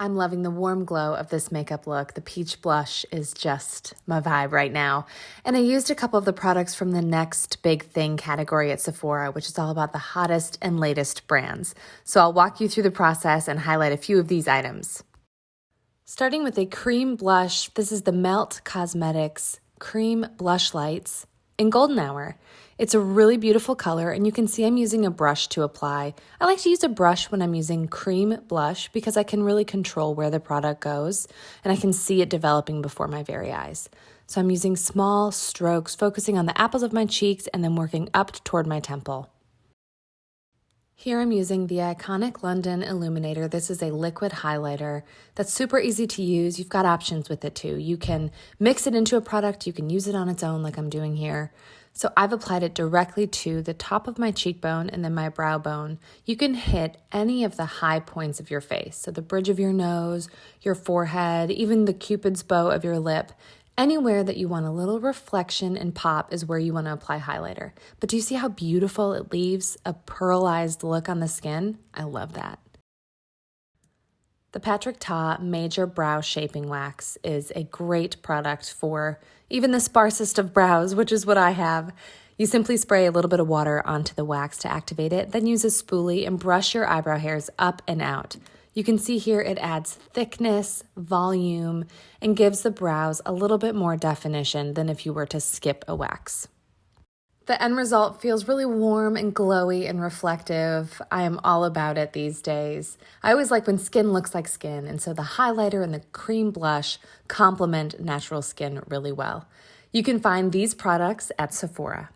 I'm loving the warm glow of this makeup look. The peach blush is just my vibe right now. And I used a couple of the products from the next big thing category at Sephora, which is all about the hottest and latest brands. So I'll walk you through the process and highlight a few of these items. Starting with a cream blush, this is the Melt Cosmetics Cream Blush Lights in Golden Hour. It's a really beautiful color, and you can see I'm using a brush to apply. I like to use a brush when I'm using cream blush because I can really control where the product goes, and I can see it developing before my very eyes. So I'm using small strokes, focusing on the apples of my cheeks and then working up toward my temple. Here I'm using the iconic London Illuminator. This is a liquid highlighter that's super easy to use. You've got options with it too. You can mix it into a product. You can use it on its own like I'm doing here. So I've applied it directly to the top of my cheekbone and then my brow bone. You can hit any of the high points of your face. So the bridge of your nose, your forehead, even the cupid's bow of your lip. Anywhere that you want a little reflection and pop is where you want to apply highlighter. But do you see how beautiful it leaves a pearlized look on the skin? I love that. The Patrick Ta Major Brow Shaping Wax is a great product for even the sparsest of brows, which is what I have. You simply spray a little bit of water onto the wax to activate it, then use a spoolie and brush your eyebrow hairs up and out. You can see here it adds thickness, volume, and gives the brows a little bit more definition than if you were to skip a wax. The end result feels really warm and glowy and reflective. I am all about it these days. I always like when skin looks like skin, and so the highlighter and the cream blush complement natural skin really well. You can find these products at Sephora.